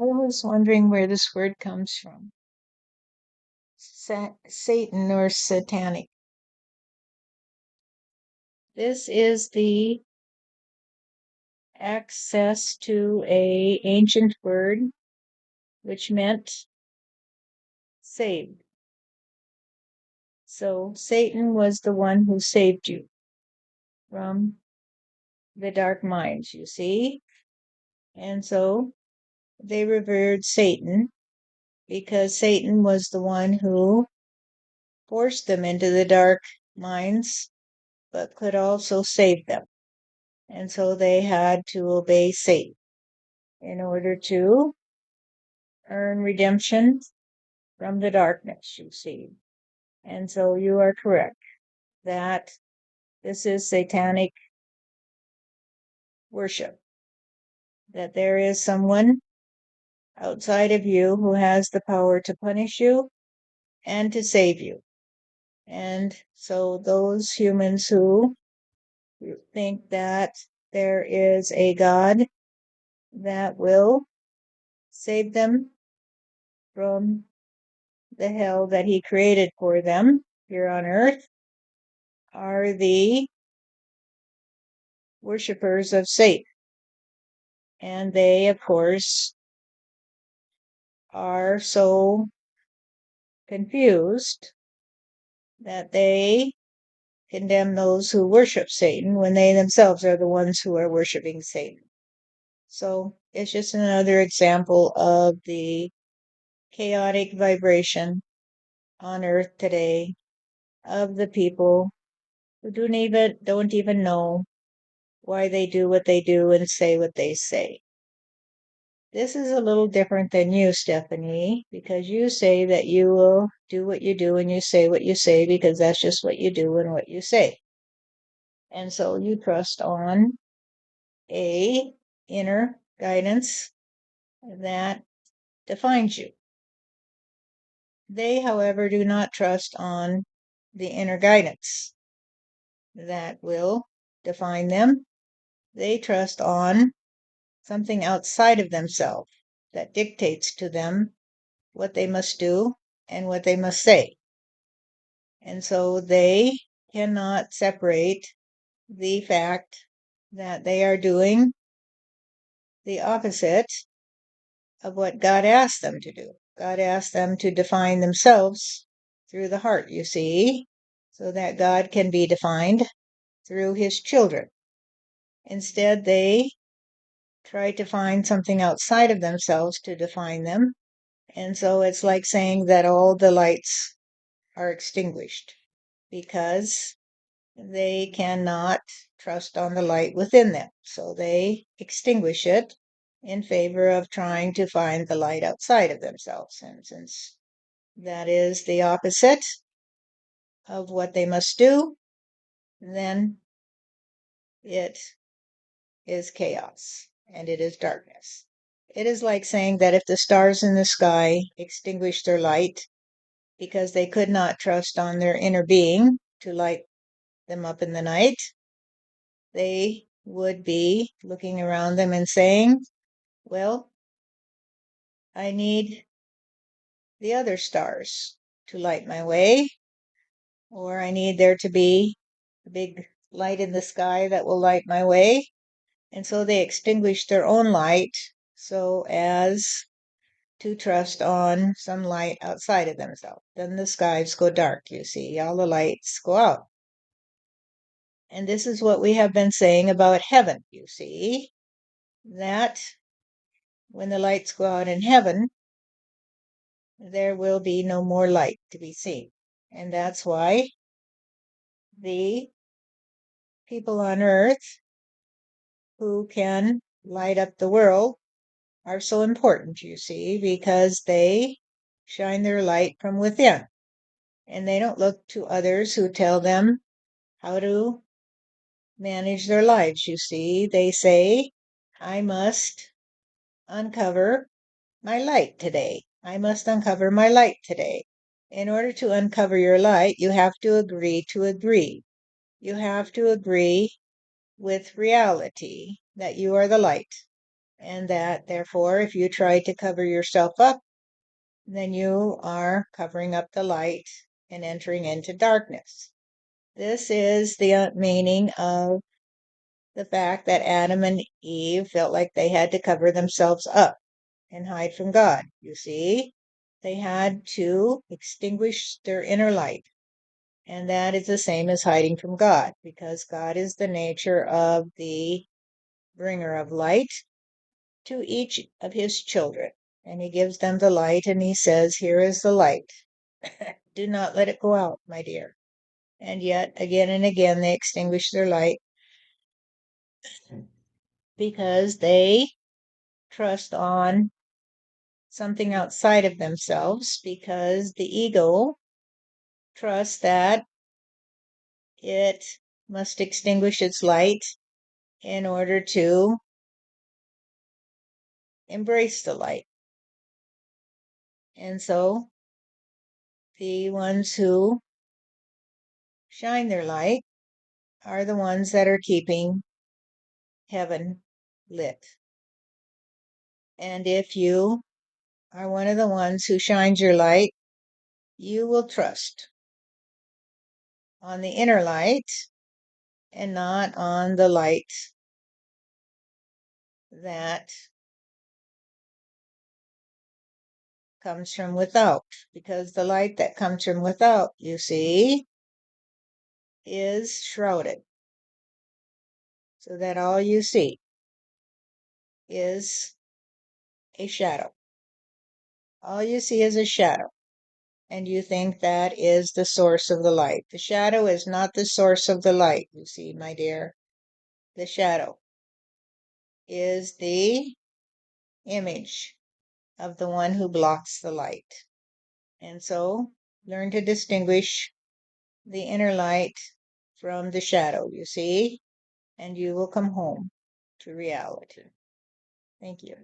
I was wondering where this word comes from. Satan or satanic. This is the access to a ancient word which meant saved. So Satan was the one who saved you from the dark minds, you see? And so they revered Satan because Satan was the one who forced them into the dark minds, but could also save them. And so they had to obey Satan in order to earn redemption from the darkness, you see. And so you are correct that this is satanic worship, that there is someone outside of you who has the power to punish you and to save you. And so those humans who think that there is a God that will save them from the hell that he created for them here on earth are the worshippers of Satan. And they, of course, are so confused that they condemn those who worship Satan when they themselves are the ones who are worshiping Satan. So it's just another example of the chaotic vibration on earth today of the people who don't even know why they do what they do and say what they say. This is a little different than you, Stephanie, because you say that you will do what you do and you say what you say because that's just what you do and what you say. And so you trust on a inner guidance that defines you. They, however, do not trust on the inner guidance that will define them. They trust on something outside of themselves that dictates to them what they must do and what they must say. And so they cannot separate the fact that they are doing the opposite of what God asked them to do. God asked them to define themselves through the heart, you see, so that God can be defined through his children. Instead, they try to find something outside of themselves to define them. And so it's like saying that all the lights are extinguished because they cannot trust on the light within them. So they extinguish it in favor of trying to find the light outside of themselves. And since that is the opposite of what they must do, then it is chaos and it is darkness. It is like saying that if the stars in the sky extinguished their light because they could not trust on their inner being to light them up in the night, they would be looking around them and saying, well, I need the other stars to light my way, or I need there to be a big light in the sky that will light my way. And so they extinguish their own light so as to trust on some light outside of themselves. Then the skies go dark, you see, all the lights go out. And this is what we have been saying about heaven, you see, that when the lights go out in heaven, there will be no more light to be seen. And that's why the people on earth who can light up the world are so important, you see, because they shine their light from within. And they don't look to others who tell them how to manage their lives, you see. They say, I must uncover my light today. I must uncover my light today. In order to uncover your light, you have to agree to agree. You have to agree with reality that you are the light And that, therefore, if you try to cover yourself up, then you are covering up the light and entering into darkness. This is the meaning of the fact that Adam and Eve felt like they had to cover themselves up and hide from God. You see, they had to extinguish their inner light. And that is the same as hiding from God, because God is the nature of the bringer of light to each of his children. And he gives them the light and he says, here is the light. Do not let it go out, my dear. And yet, again and again, they extinguish their light because they trust on something outside of themselves, because the ego trusts that it must extinguish its light in order to embrace the light. And so the ones who shine their light are the ones that are keeping heaven lit. And if you are one of the ones who shines your light, you will trust on the inner light and not on the light that comes from without. Because the light that comes from without, you see, is shrouded, so that all you see is a shadow. All you see is a shadow, and you think that is the source of the light. The shadow is not the source of the light, you see, my dear. The shadow is the image of the one who blocks the light. And so learn to distinguish the inner light from the shadow, you see, and you will come home to reality. Thank you.